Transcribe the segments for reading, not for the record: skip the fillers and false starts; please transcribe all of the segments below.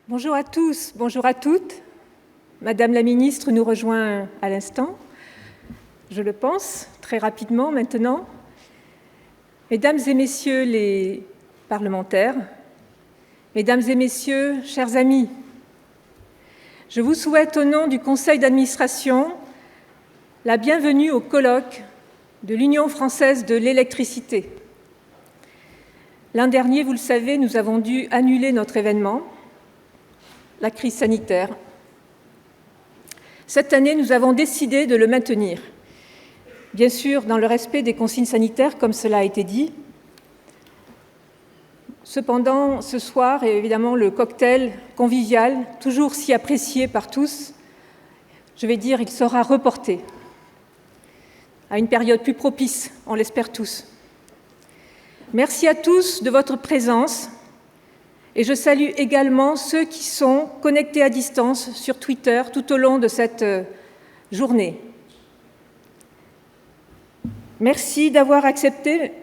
Bonjour à tous, bonjour à toutes. Madame la ministre nous rejoint à l'instant, je le pense, très rapidement maintenant. Mesdames et messieurs les parlementaires, mesdames et messieurs, chers amis, je vous souhaite au nom du Conseil d'administration la bienvenue au colloque de l'Union française de l'électricité. L'an dernier, vous le savez, nous avons dû annuler notre événement, la crise sanitaire. Cette année, nous avons décidé de le maintenir, bien sûr dans le respect des consignes sanitaires, comme cela a été dit. Cependant, ce soir, et évidemment, le cocktail convivial, toujours si apprécié par tous, je vais dire, il sera reporté à une période plus propice, on l'espère tous. Merci à tous de votre présence. Et je salue également ceux qui sont connectés à distance sur Twitter tout au long de cette journée. Merci d'avoir accepté,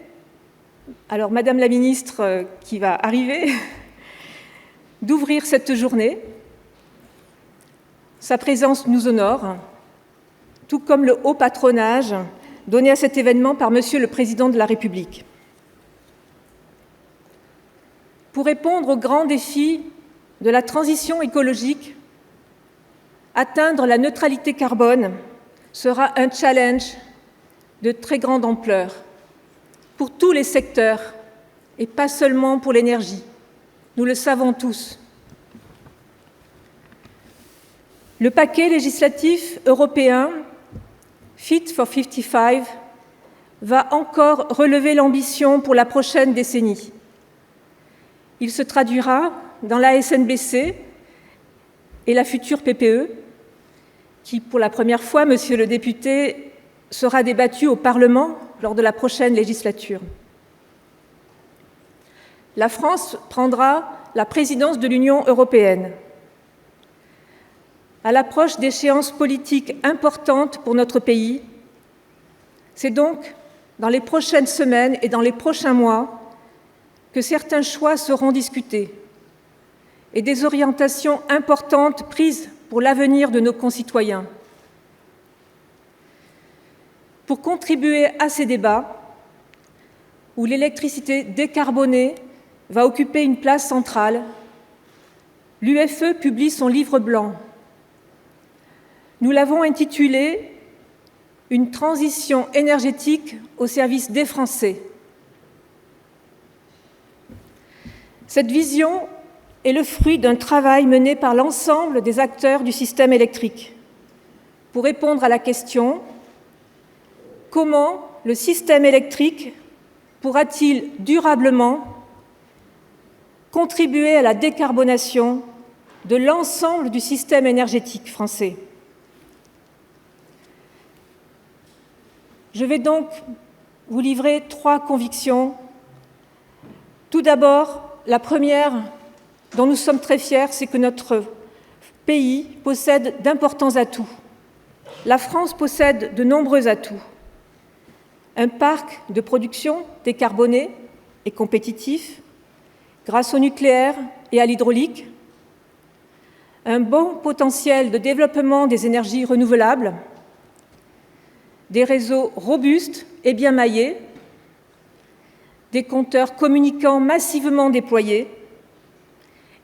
alors Madame la ministre qui va arriver, d'ouvrir cette journée. Sa présence nous honore, tout comme le haut patronage donné à cet événement par Monsieur le Président de la République. Pour répondre aux grands défis de la transition écologique, atteindre la neutralité carbone sera un challenge de très grande ampleur pour tous les secteurs et pas seulement pour l'énergie. Nous le savons tous. Le paquet législatif européen Fit for 55 va encore relever l'ambition pour la prochaine décennie. Il se traduira dans la SNBC et la future PPE, qui, pour la première fois, Monsieur le député, sera débattue au Parlement lors de la prochaine législature. La France prendra la présidence de l'Union européenne. À l'approche d'échéances politiques importantes pour notre pays, c'est donc dans les prochaines semaines et dans les prochains mois que certains choix seront discutés et des orientations importantes prises pour l'avenir de nos concitoyens. Pour contribuer à ces débats, où l'électricité décarbonée va occuper une place centrale, l'UFE publie son livre blanc. Nous l'avons intitulé « Une transition énergétique au service des Français ». Cette vision est le fruit d'un travail mené par l'ensemble des acteurs du système électrique pour répondre à la question « Comment le système électrique pourra-t-il durablement contribuer à la décarbonation de l'ensemble du système énergétique français ?» Je vais donc vous livrer 3 convictions. Tout d'abord, la première, dont nous sommes très fiers, c'est que notre pays possède d'importants atouts. La France possède de nombreux atouts. Un parc de production décarboné et compétitif, grâce au nucléaire et à l'hydraulique. Un bon potentiel de développement des énergies renouvelables. Des réseaux robustes et bien maillés. Des compteurs communicants massivement déployés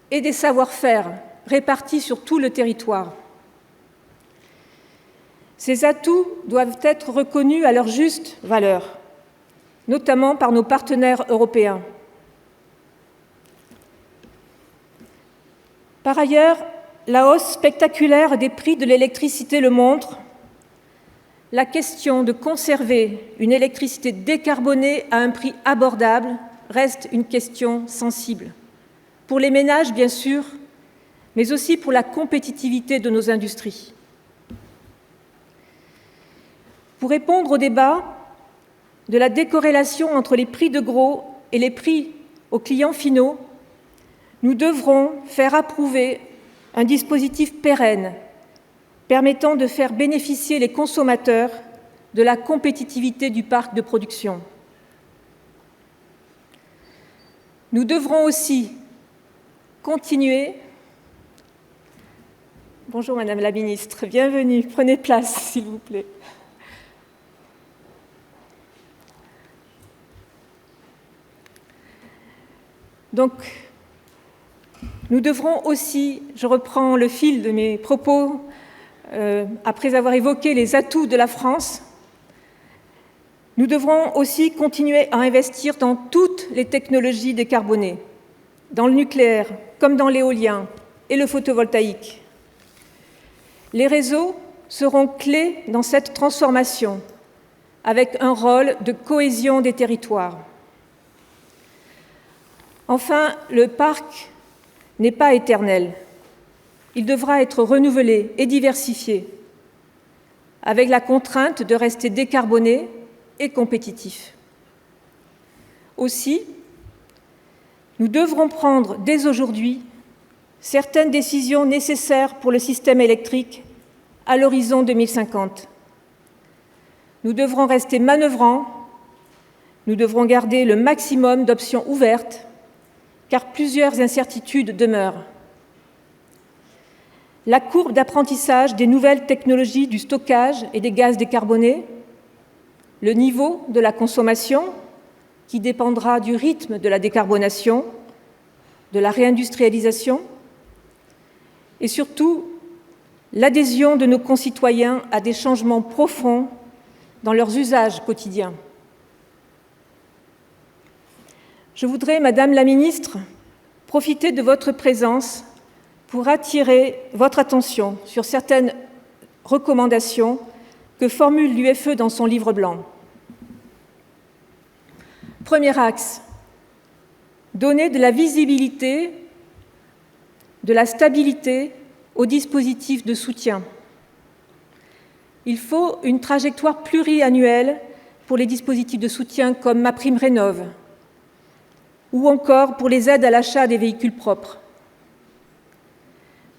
et des savoir-faire répartis sur tout le territoire. Ces atouts doivent être reconnus à leur juste valeur, notamment par nos partenaires européens. Par ailleurs, la hausse spectaculaire des prix de l'électricité le montre. La question de conserver une électricité décarbonée à un prix abordable reste une question sensible. Pour les ménages, bien sûr, mais aussi pour la compétitivité de nos industries. Pour répondre au débat de la décorrélation entre les prix de gros et les prix aux clients finaux, nous devrons faire approuver un dispositif pérenne permettant de faire bénéficier les consommateurs de la compétitivité du parc de production. Nous devrons aussi continuer Bonjour Madame la Ministre, bienvenue. Prenez place, s'il vous plaît. Donc, nous devrons aussi, je reprends le fil de mes propos, après avoir évoqué les atouts de la France, nous devrons aussi continuer à investir dans toutes les technologies décarbonées, dans le nucléaire comme dans l'éolien et le photovoltaïque. Les réseaux seront clés dans cette transformation, avec un rôle de cohésion des territoires. Enfin, le parc n'est pas éternel. Il devra être renouvelé et diversifié, avec la contrainte de rester décarboné et compétitif. Aussi, nous devrons prendre dès aujourd'hui certaines décisions nécessaires pour le système électrique à l'horizon 2050. Nous devrons rester manœuvrants, nous devrons garder le maximum d'options ouvertes, car plusieurs incertitudes demeurent. La courbe d'apprentissage des nouvelles technologies du stockage et des gaz décarbonés, le niveau de la consommation, qui dépendra du rythme de la décarbonation, de la réindustrialisation, et surtout l'adhésion de nos concitoyens à des changements profonds dans leurs usages quotidiens. Je voudrais, Madame la Ministre, profiter de votre présence pour attirer votre attention sur certaines recommandations que formule l'UFE dans son livre blanc. Premier axe, donner de la visibilité, de la stabilité aux dispositifs de soutien. Il faut une trajectoire pluriannuelle pour les dispositifs de soutien comme MaPrimeRénov' ou encore pour les aides à l'achat des véhicules propres.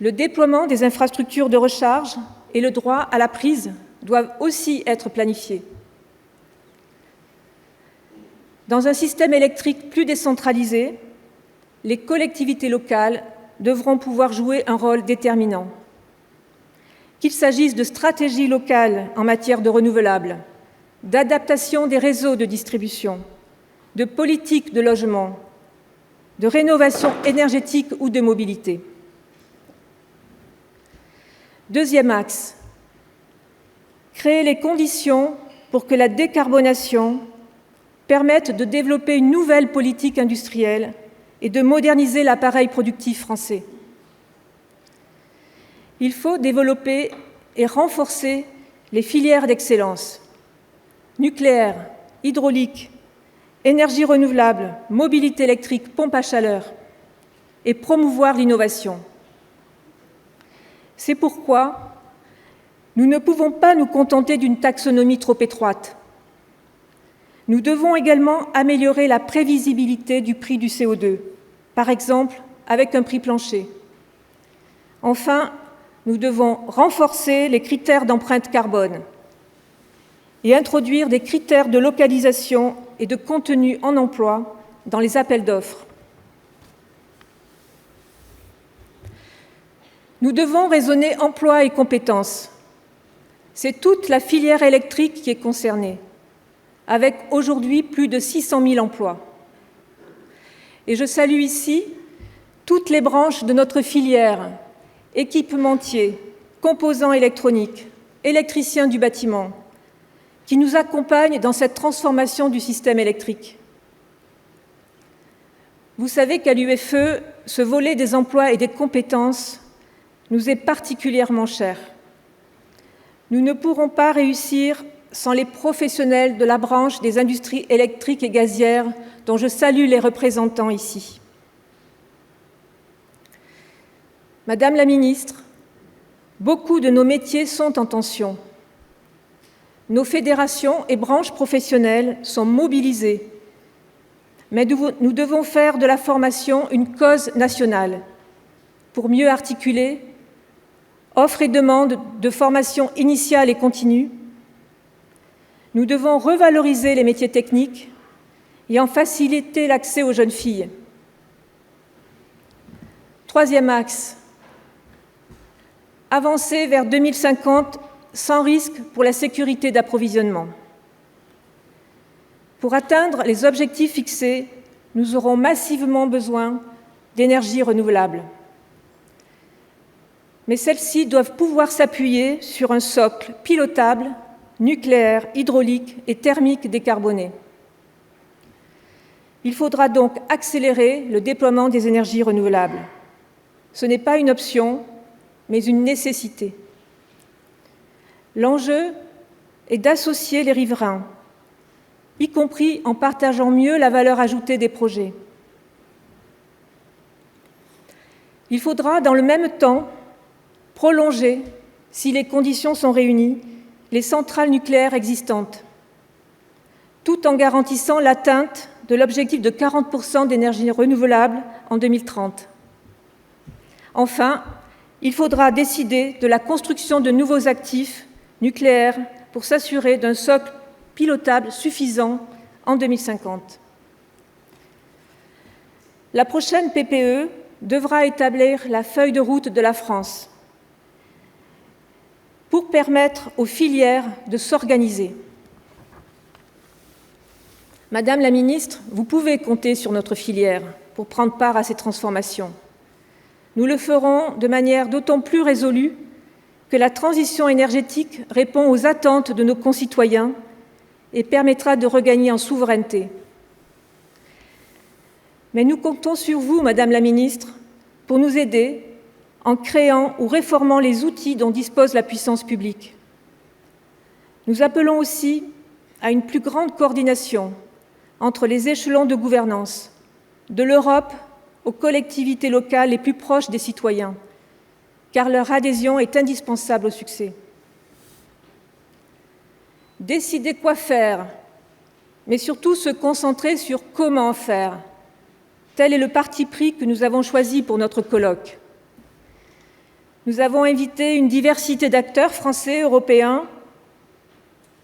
Le déploiement des infrastructures de recharge et le droit à la prise doivent aussi être planifiés. Dans un système électrique plus décentralisé, les collectivités locales devront pouvoir jouer un rôle déterminant. Qu'il s'agisse de stratégies locales en matière de renouvelables, d'adaptation des réseaux de distribution, de politique de logement, de rénovation énergétique ou de mobilité. Deuxième axe, créer les conditions pour que la décarbonation permette de développer une nouvelle politique industrielle et de moderniser l'appareil productif français. Il faut développer et renforcer les filières d'excellence, nucléaire, hydraulique, énergie renouvelable, mobilité électrique, pompe à chaleur, et promouvoir l'innovation. C'est pourquoi nous ne pouvons pas nous contenter d'une taxonomie trop étroite. Nous devons également améliorer la prévisibilité du prix du CO2, par exemple avec un prix plancher. Enfin, nous devons renforcer les critères d'empreinte carbone et introduire des critères de localisation et de contenu en emploi dans les appels d'offres. Nous devons raisonner emploi et compétences. C'est toute la filière électrique qui est concernée, avec aujourd'hui plus de 600 000 emplois. Et je salue ici toutes les branches de notre filière, équipementiers, composants électroniques, électriciens du bâtiment, qui nous accompagnent dans cette transformation du système électrique. Vous savez qu'à l'UFE, ce volet des emplois et des compétences nous est particulièrement cher. Nous ne pourrons pas réussir sans les professionnels de la branche des industries électriques et gazières, dont je salue les représentants ici. Madame la Ministre, beaucoup de nos métiers sont en tension. Nos fédérations et branches professionnelles sont mobilisées, mais nous devons faire de la formation une cause nationale pour mieux articuler offre et demande de formation initiale et continue. Nous devons revaloriser les métiers techniques et en faciliter l'accès aux jeunes filles. Troisième axe, avancer vers 2050 sans risque pour la sécurité d'approvisionnement. Pour atteindre les objectifs fixés, nous aurons massivement besoin d'énergies renouvelables. Mais celles-ci doivent pouvoir s'appuyer sur un socle pilotable, nucléaire, hydraulique et thermique décarboné. Il faudra donc accélérer le déploiement des énergies renouvelables. Ce n'est pas une option, mais une nécessité. L'enjeu est d'associer les riverains, y compris en partageant mieux la valeur ajoutée des projets. Il faudra, dans le même temps, prolonger, si les conditions sont réunies, les centrales nucléaires existantes, tout en garantissant l'atteinte de l'objectif de 40% d'énergie renouvelable en 2030. Enfin, il faudra décider de la construction de nouveaux actifs nucléaires pour s'assurer d'un socle pilotable suffisant en 2050. La prochaine PPE devra établir la feuille de route de la France pour permettre aux filières de s'organiser. Madame la ministre, vous pouvez compter sur notre filière pour prendre part à ces transformations. Nous le ferons de manière d'autant plus résolue que la transition énergétique répond aux attentes de nos concitoyens et permettra de regagner en souveraineté. Mais nous comptons sur vous, Madame la ministre, pour nous aider en créant ou réformant les outils dont dispose la puissance publique. Nous appelons aussi à une plus grande coordination entre les échelons de gouvernance, de l'Europe aux collectivités locales les plus proches des citoyens, car leur adhésion est indispensable au succès. Décider quoi faire, mais surtout se concentrer sur comment faire. Tel est le parti pris que nous avons choisi pour notre colloque. Nous avons invité une diversité d'acteurs français, européens,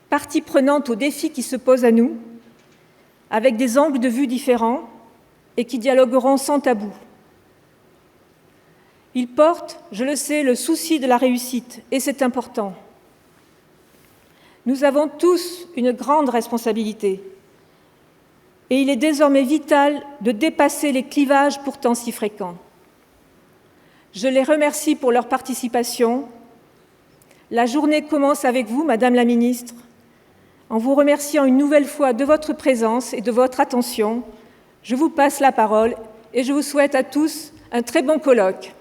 parties prenantes aux défis qui se posent à nous, avec des angles de vue différents et qui dialogueront sans tabou. Ils portent, je le sais, le souci de la réussite, et c'est important. Nous avons tous une grande responsabilité, et il est désormais vital de dépasser les clivages pourtant si fréquents. Je les remercie pour leur participation. La journée commence avec vous, Madame la Ministre, en vous remerciant une nouvelle fois de votre présence et de votre attention. Je vous passe la parole et je vous souhaite à tous un très bon colloque.